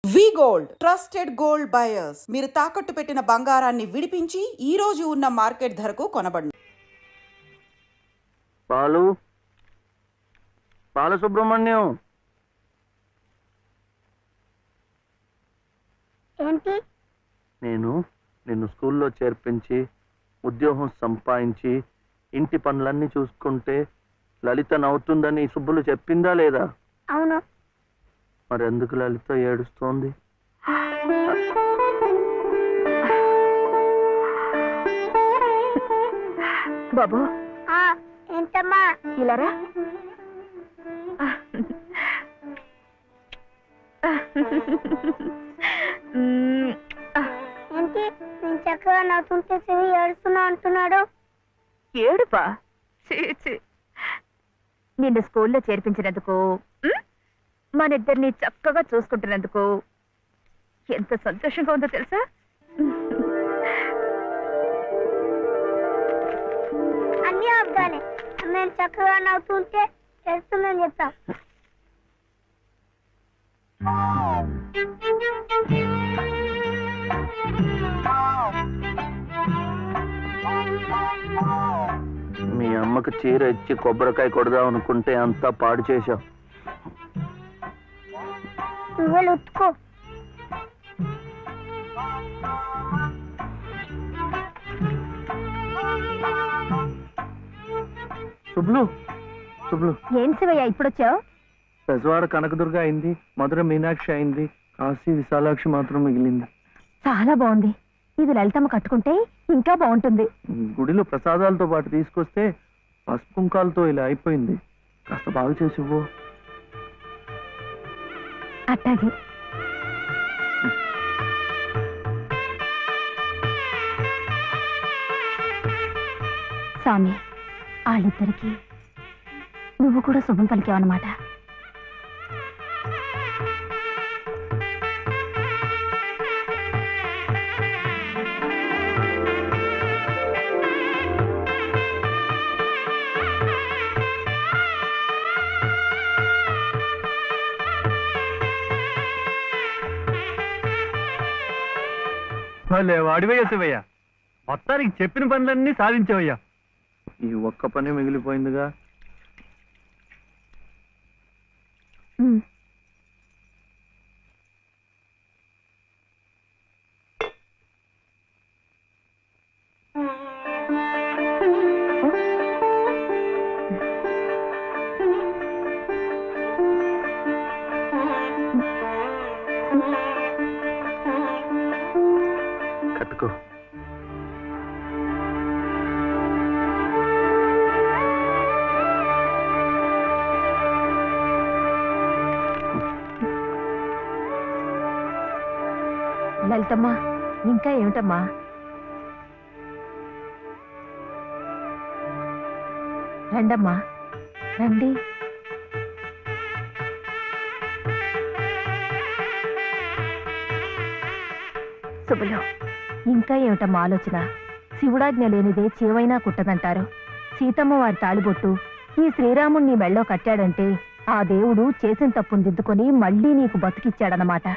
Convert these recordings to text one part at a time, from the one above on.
వి gold trusted gold buyers మీరు తాకట్టు పెట్టిన బంగారాన్ని విడిపించి ఈ రోజు ఉన్న మార్కెట్ ధరకు కొనబడును. బాలు బాలసుబ్రహ్మణ్యం ఏంటి? నేను నిన్ను స్కూల్లో చేర్పించి ఉద్యోగం సంపాదించి ఇంటి పనులన్నీ చూసుకుంటే లలిత నవ్వుతుందని సుబ్బులు చెప్పిందా లేదా? అవును. మరి ఎందుకు లలిత ఏడుస్తోంది? బాబు ఏంటమ్మా? ఇలారా. ఏంటి నేను చక్కగా నవ్వుతుంటే చెవి ఏడుస్తున్నా అంటున్నాడు? ఏడుపా? నిన్ను స్కూల్లో చేర్పించినందుకు, మన ఇద్దరిని చక్కగా చూసుకుంటున్నందుకు ఎంత సంతోషంగా ఉందో తెలుసా? అన్నీ అబ్బాలే. మేము చక్కగా నవ్వుతుంటే చేస్తుందని చెప్తా. మీ అమ్మకు చీర ఇచ్చి కొబ్బరికాయ కొడదాం అనుకుంటే అంతా పాడు చేశావు. నువ్వే ఉత్తుకో. సుబ్లు సుబ్లు ఏం శివయ్య ఇప్పుడొచ్చావు? పెజవాడ కనకదుర్గ అయింది, మధుర మీనాక్షి అయింది, కాశీ విశాలాక్షి మాత్రం మిగిలింది. చాలా బాగుంది. ఇది లలితమ్మ కట్టుకుంటే ఇంకా బాగుంటుంది. గుడిలో ప్రసాదాలతో పాటు తీసుకొస్తే పసుపు కుంకాలతో ఇలా అయిపోయింది. కాస్త బాగు చేసి ఇవ్వు. అట్టాగే. స్వామి, వాళ్ళిద్దరికి నువ్వు కూడా శుభం పలికావన్నమాట. వాడివయ్యా శివయ్య, మొత్తానికి చెప్పిన పనులన్నీ సాధించవయ్యా. ఈ ఒక్క పని మిగిలిపోయిందిగా. కట్టుకో. లలితమ్మా, ఇంకా ఏమిటమ్మా? రండమ్మా, రండి. శుభలో, ఇంకా ఏమిటమ్మా ఆలోచన? శివుడాజ్ఞ లేనిదే చీవైనా కుట్టదంటారు. సీతమ్మ వారి తాళిబొట్టు ఈ శ్రీరాముణ్ణి మెళ్ళో కట్టాడంటే ఆ దేవుడు చేసిన తప్పును దిద్దుకొని మళ్ళీ నీకు బతికిచ్చాడనమాట.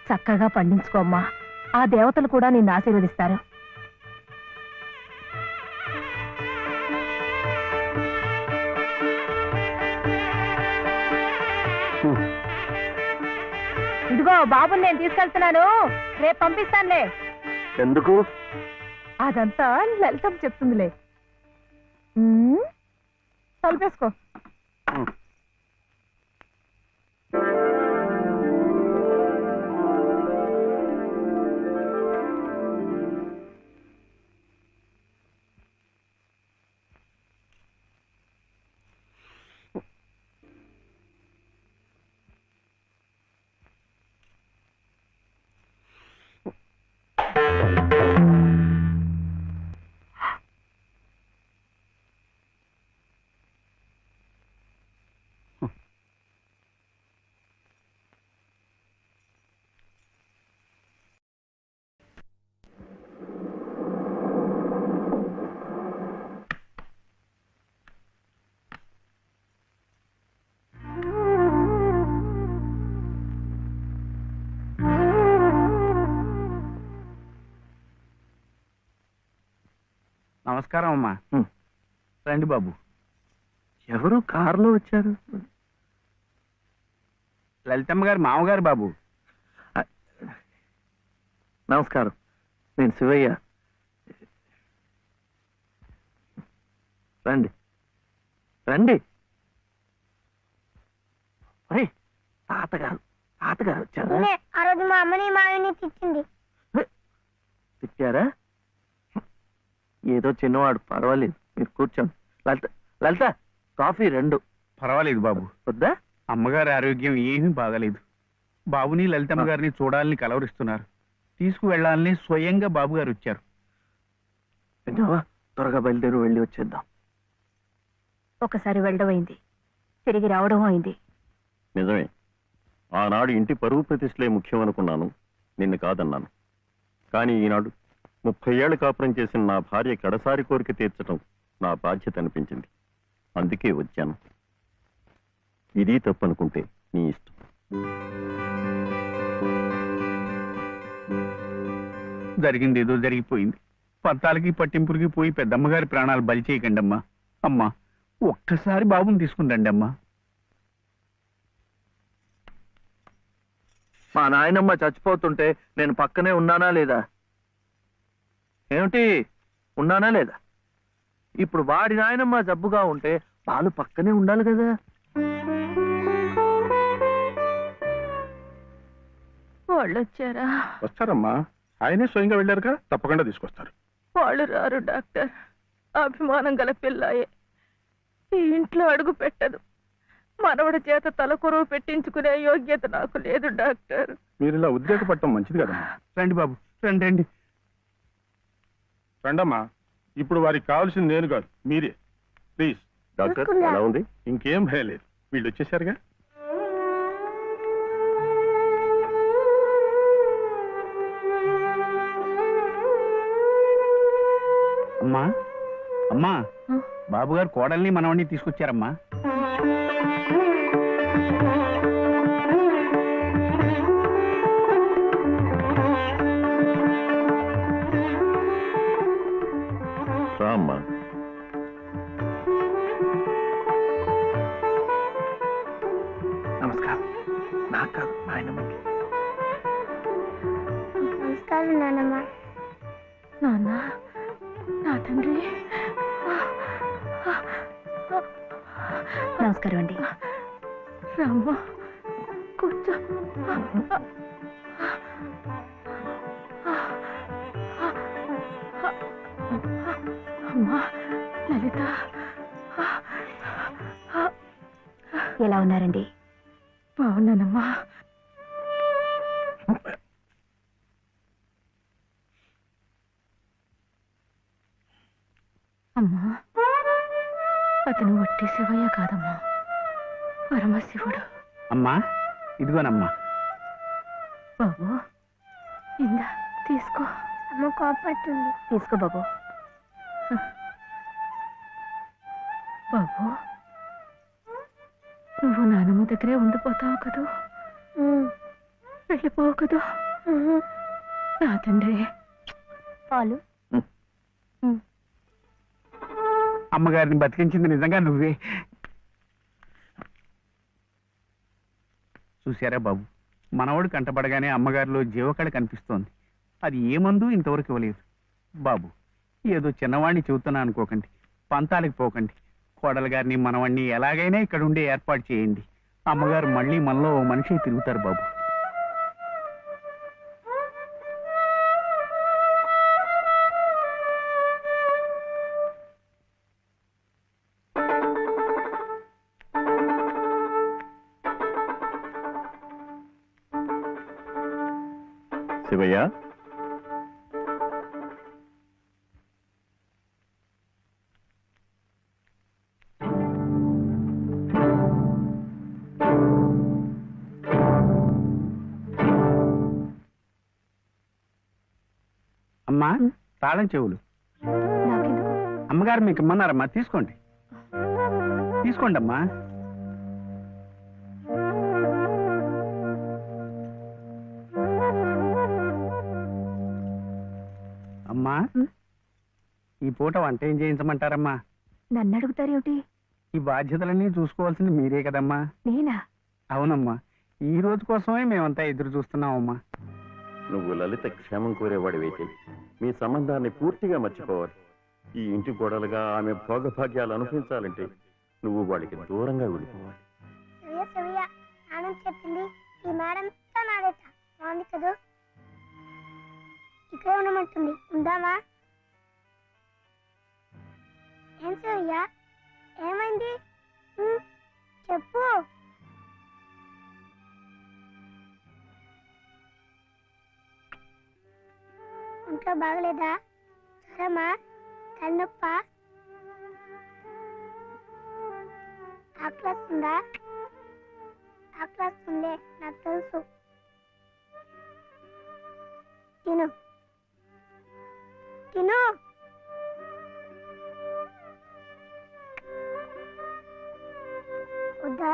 చక్కగా పండించుకోమ్మా, ఆ దేవతలు కూడా నిన్ను ఆశీర్వదిస్తారు. ఇదిగో బాబుని నేను తీసుకెళ్తున్నాను, రేపు పంపిస్తానులే. ఎందుకు? అదంతా లలితం చెప్తుందిలే. తలుపేసుకో. నమస్కారం అమ్మా. ఉమ్. రండి బాబు. ఎవరు కారులో వచ్చారు? లలితమ్మ గారు మామగారు బాబు. నమస్కారం, నేను శివయ్య. రండి రండి. ఒరేయ్, తాతగారు వచ్చారా? నేనే ఆ రోజు మా అమ్మని మావిని తిట్టింది. తిట్టారా? ఏదో చిన్నవాడు, పర్వాలేదు, మీరు కూర్చోండి. లలిత లలిత, కాఫీ 2. పర్వాలేదు బాబు. వద్దా? అమ్మగారి ఆరోగ్యం ఏమీ బాగలేదు. బాబుని లలితమ్మ గారిని చూడాలని కలవరిస్తున్నారు. తీసుకువెళ్లాలని స్వయంగా బాబు గారు వచ్చారు. విన్నావా? త్వరగా బయలుదేరి వెళ్ళి వచ్చేద్దాం. ఒకసారి వెళ్ళడం అయింది, తిరిగి రావడం అయింది. నిజమే, ఆనాడు ఇంటి పరువు ప్రతిష్టలే ముఖ్యం అనుకున్నాను, నిన్ను కాదన్నాను. కానీ ఈనాడు 30 ఏళ్ల కాపురం చేసిన నా భార్య కడసారి కోరిక తీర్చడం నా బాధ్యత అనిపించింది. అందుకే వచ్చాను. ఇది తప్పనుకుంటే నీ ఇష్టం. జరిగింది ఏదో జరిగిపోయింది. పత్తాలకి పట్టింపులకి పోయి పెద్దమ్మగారి ప్రాణాలు బలి చేయకండి అమ్మా. అమ్మా, ఒక్కసారి బాబుని తీసుకుందండి అమ్మా. మా నాయనమ్మ చచ్చిపోతుంటే నేను పక్కనే ఉన్నానా లేదా? ఏమిటి, ఉన్నానా లేదా? ఇప్పుడు వాడి నాయనమ్మ జబ్బుగా ఉంటే వాళ్ళు పక్కనే ఉండాలి కదా. వాళ్ళు వచ్చారా? వస్తారమ్మా, ఆయనే స్వయంగా వెళ్ళారుగా, తప్పకుండా తీసుకొస్తారు. వాళ్ళు రారు డాక్టర్. అభిమానం గల పిల్లాయే, ఈ ఇంట్లో అడుగు పెట్టదు. మనవడి చేత తలకొరువు పెట్టించుకునే యోగ్యత నాకు లేదు డాక్టర్. మీరు ఇలా ఉద్రేకపడటం మంచిది కదమ్మా. రండి బాబు, రండి రండి. రండమ్మా, ఇప్పుడు వారికి కావాల్సింది నేను కాదు, మీరే. ప్లీజ్. డాక్టర్ ఎలా ఉంది? ఇంకేం భయం లేదు, వీళ్ళు వచ్చేసారుగా. అమ్మా అమ్మా, బాబు గారు కోడల్ని మనవడిని తీసుకొచ్చారమ్మా. రా అమ్మా. నమస్కారం. నాకు కాదు, నాయనమ్మకి. నమస్కారం నాన్నమ్మ. నాన్న, నా తండ్రి. నమస్కారం అండి. రామ్మ, కూర్చో. అమ్మా లలిత, ఎలా ఉన్నారండి? బాగున్నానమ్మా. అమ్మా, అతను వట్టి శివయ్య కాదమ్మా, పరమశివుడు. అమ్మా, ఇదిగోనమ్మా. బాబు, ఇందా తీసుకో. అమ్మ కోపడుతుంది. తీసుకో బాబు. బాబు, నువ్వు నానమ్మ దగ్గరే ఉండిపోతావు కదూ, వెళ్ళిపోవు కదూ. నా తండ్రి. పాలు. అమ్మగారిని బతికించింది నిజంగా నువ్వే. చూశారా బాబు, మనవడు కంటపడగానే అమ్మగారిలో జీవకళ కనిపిస్తోంది. అది ఏ మందు ఇంతవరకు ఇవ్వలేదు. బాబు, ఏదో చిన్నవాడిని చెబుతున్నా అనుకోకండి, పంతాలకు పోకండి. కోడలు గారిని మనవాడిని ఎలాగైనా ఇక్కడ ఉండే ఏర్పాటు చేయండి. అమ్మగారు మళ్ళీ మనలో ఓ మనిషి తిరుగుతారు బాబు. శివయ్య, అమ్మా, తాళం చెవులు. నాకెందుకు? అమ్మగారు మీకు ఇమ్మన్నారమ్మా, తీసుకోండి. తీసుకోండి అమ్మా. అమ్మా, ఈ పూట వంట ఏం చేయించమంటారమ్మా? నన్ను అడుగుతారేమిటి? ఈ బాధ్యతలన్నీ చూసుకోవాల్సింది మీరే కదమ్మా. నేనా? అవునమ్మా, ఈ రోజు కోసమే మేమంతా ఎదురు చూస్తున్నామమ్మా. నువ్వు లలిత క్షేమం కోరేవాడివైతే మీ సంబంధాన్ని పూర్తిగా మర్చిపోవాలి. ఈ ఇంటి గోడలుగా ఆమె భోగభాగ్యాలు అనుభవించాలంటే నువ్వు వాడికి దూరంగా వెళ్ళిపోవాలి. సవ్య సవ్య ఆనంద్ చెప్పింది ఈ మేడం నాదేట బాగుంది కదా. ఇక్కడే ఉండమంటుంది, ఉందామా? ఏం సవ్య, ఏమైంది? చెప్పు. ఇంట్లో బాగలేదా? జ్వరమా? తలనొప్ప? ఆకలిస్తుందా? ఆకలిస్తుందే, నాకు తెలుసు. తిను తిను. వద్దా?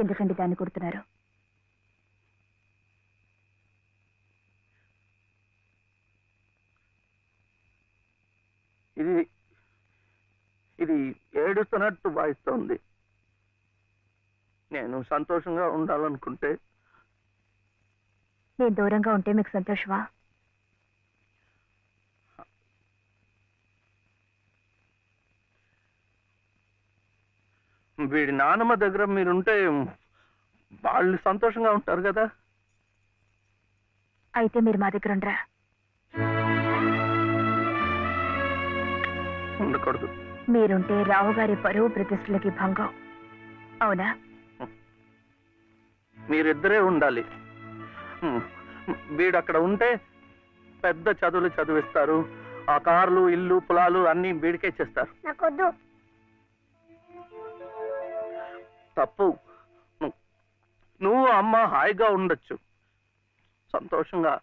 ఎందుకండి దాన్ని కొడుతున్నారు? ఇది ఇది ఏడుస్తున్నట్టు భావిస్తోంది. నేను సంతోషంగా ఉండాలనుకుంటే నేను దూరంగా ఉంటే మీకు సంతోషమా? వీడి నాన్నమ్మ దగ్గర మీరుంటే వాళ్ళు సంతోషంగా ఉంటారు కదా. అయితే మీరు మా దగ్గర ఉండరా? ఉండకూడదు. మీరుంటే రావుగారి పరువు ప్రతిష్టలకి భంగం. అవునా? మీరిద్దరే ఉండాలి. వీడు అక్కడ ఉంటే పెద్ద చదువులు చదివిస్తారు. ఆ కార్లు, ఇల్లు, పొలాలు అన్ని వీడికే చేస్తారు. నాకొద్దు. తప్పు. నువ్వు అమ్మ హాయిగా ఉండొచ్చు, సంతోషంగా.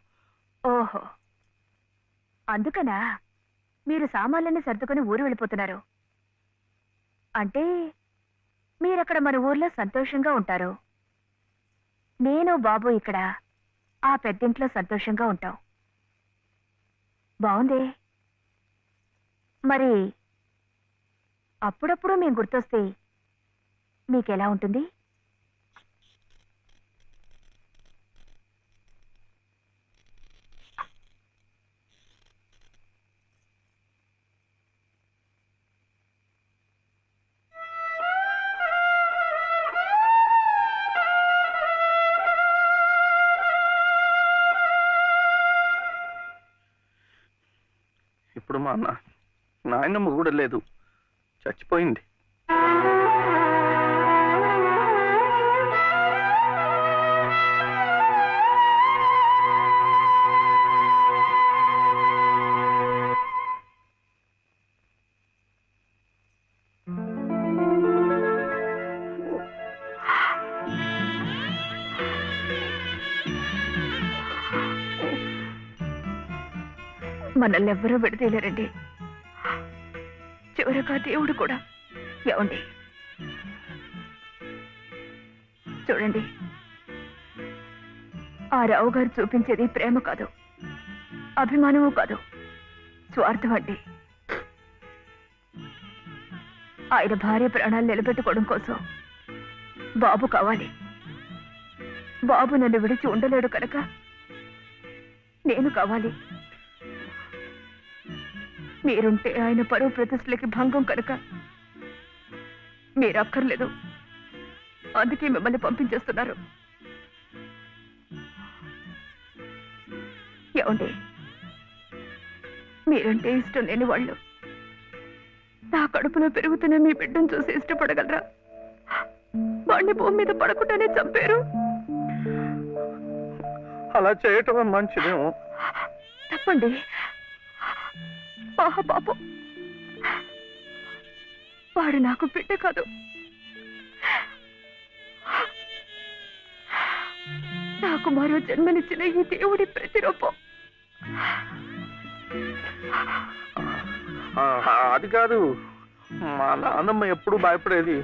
ఓహో, అందుకనా మీరు సామాన్లన్నీ సర్దుకొని ఊరు వెళ్ళిపోతున్నారు? అంటే మీరక్కడ మన ఊర్లో సంతోషంగా ఉంటారు, నేను బాబు ఇక్కడ ఆ పెద్దింట్లో సంతోషంగా ఉంటాం. బాగుంది. మరి అప్పుడప్పుడు మేము గుర్తొస్తే మీకెలా ఉంటుంది? ఇప్పుడు మా నాయనమ్మ కూడా లేదు, చచ్చిపోయింది. మనల్ని ఎవ్వరూ విడదీయలేరండి, చివరగా దేవుడు కూడా. ఏమండి చూడండి, ఆ రావు గారు చూపించేది ప్రేమ కాదు, అభిమానము కాదు, స్వార్థం అండి. ఆయన భార్య ప్రాణాలు నిలబెట్టుకోవడం కోసం బాబు కావాలి, బాబు నన్ను విడిచి ఉండలేడు కనుక నేను కావాలి. మీరుంటే ఆయన పరువు ప్రతిష్టలకి భంగం కనుక మీరు అక్కర్లేదు. అందుకే మిమ్మల్ని పంపించేస్తున్నారు. ఏమండి, మీరంటే ఇష్టం లేని వాళ్ళు నా కడుపులో పెరుగుతున్న మీ బిడ్డను చూసి ఇష్టపడగలరా? వాడిని భూమి మీద పడకుండానే చంపారు. అలా చేయటం మంచిదేమో. తప్పండి. పాపం, వాడు నాకు బిడ్డ కాదు. నాకు మరో జన్మనిచ్చిన ఈ దేవుడి ప్రతిరూపం. అది కాదు, మా నాన్నమ్మ ఎప్పుడు భయపడేది.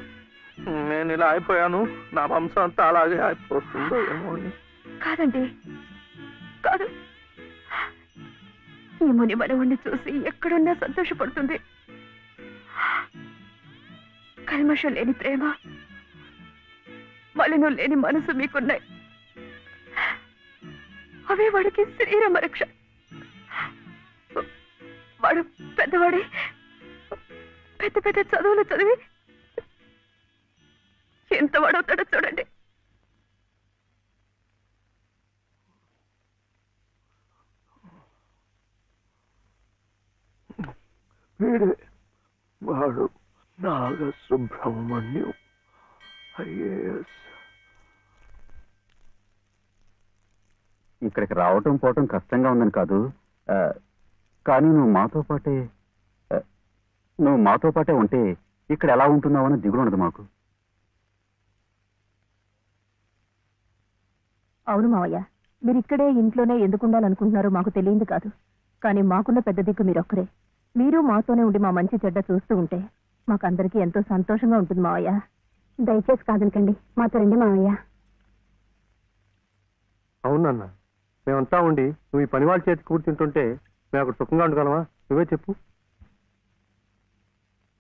నేను ఇలా అయిపోయాను, నా వంశం అంతా అలాగే అయిపోతుందో ఏమో అని. కాదండి, కాదు. ఈ ముని మనవుణ్ణి చూసి ఎక్కడున్నా సంతోషపడుతుంది. కల్మషం లేని ప్రేమ, మలినం లేని మనసు మీకున్నాయి. అవే వాడికి శరీరం రక్ష. వాడు పెద్దవాడే పెద్ద పెద్ద చదువులు చదివి ఎంత వాడవుతాడో చూడండి. వీడే వాడు నాగసుబ్రహ్మణ్యం ఐఏఎస్. ఇక్కడికి రావటం పోవటం కష్టంగా ఉందని కాదు, కానీ నువ్వు మాతో పాటే ఉంటే ఇక్కడ ఎలా ఉంటున్నావని దిగులు ఉండదు మాకు. అవును మావయ్య, మీరు ఇక్కడే ఇంట్లోనే ఎందుకు ఉండాలనుకుంటున్నారో మాకు తెలియంది కాదు. కానీ మాకున్న పెద్ద దిక్కు మీరొక్కరే. మీరు మాతోనే ఉండి మా మంచి చెడ్డ చూస్తూ ఉంటే మాకందరికీ ఎంతో సంతోషంగా ఉంటుంది మావయ్య. దయచేసి కాదనకండి, మాతో రండి మావయ్య. అవునన్నా, మేమంతా ఉండి నువ్వు ఈ పని వాళ్ళ చేతి కూర్చుంటుంటే మేము అక్కడ సుఖంగా ఉండగలమా? నువ్వే చెప్పు.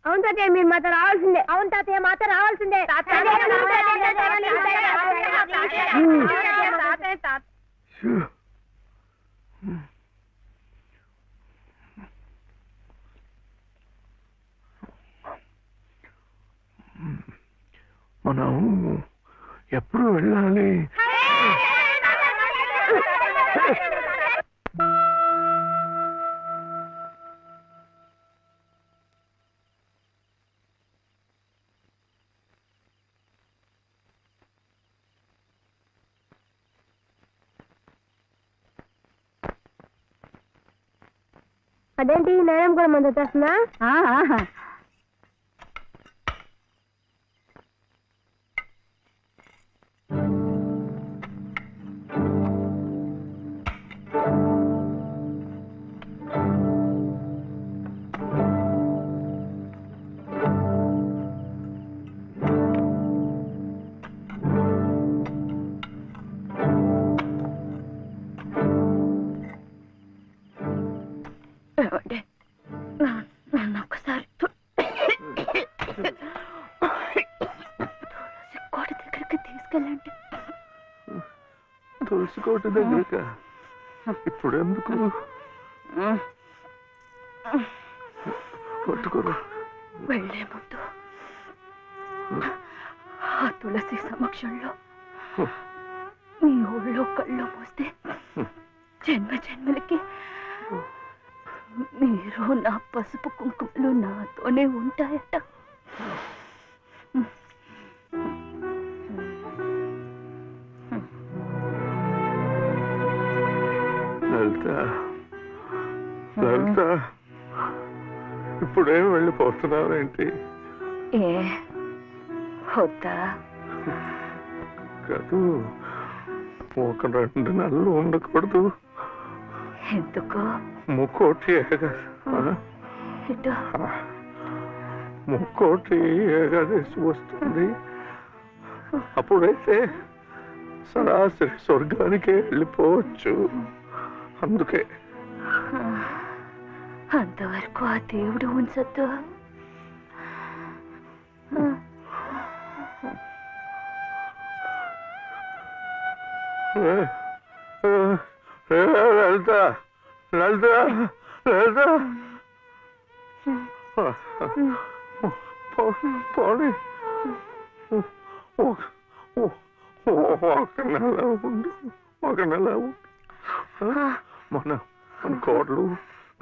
అవును తాతయ్య, మీరు మాతో రావాల్సిందే. అవును తాతయ్య, మాతో రావాల్సిందే. మనం ఎప్పుడు వెళ్ళాలి? అదేంటి, నేరం కూడా మంది వచ్చేస్తున్నా? నన్ను ఒక్కసారి కోట దగ్గరికి తీసుకెళ్ళండి. తులసికోట దగ్గరక ఇప్పుడు ఎందుకు? పట్టుకోరు. వెళ్లే ముందు ఆ తులసి సమక్షంలో మీ ఊళ్ళో కళ్ళు మూస్తే జన్మ జన్మలకి మీరు నా పసుపు కుంకుమలు నాతోనే ఉంటాయట. లలిత, ఇప్పుడేం వెళ్ళిపోతున్నావేంటి? వద్దా? కాదు, ఒక 2 నెలలు ఉండకూడదు. ఎందుకు? ముక్కోటి ముక్కోటి ఏకాదశి వస్తుంది. అప్పుడైతే సరాసరి స్వర్గానికే వెళ్ళిపోవచ్చు. అందుకే అంతవరకు ఆ దేవుడు ఉంచొద్దు. లలిత లలిత లలిత పోనీ ఒక నెల ఉండు, ఒక నెల ఉండు. మన కోడలు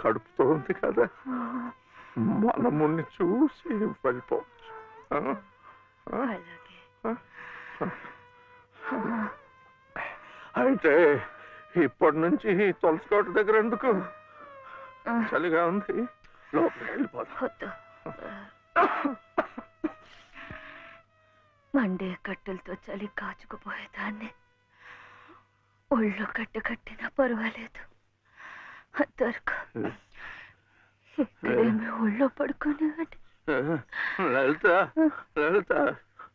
కడుపుతో ఉంది కదా, మనముని చూసి వెళ్ళిపోవచ్చు. అయితే ఇప్పటి నుంచి తులసికోట దగ్గర ఎందుకు? చలిగా ఉంది, లోపలికి వెళ్ళిపోతాం. మండే కట్టెలతో చలి కాచుకుపోయేదాన్ని. ఒళ్ళు కట్టినా పర్వాలేదు, దొరక ఇక్కడేమి ఒళ్ళో పడుకునేవాడి. లలిత లలిత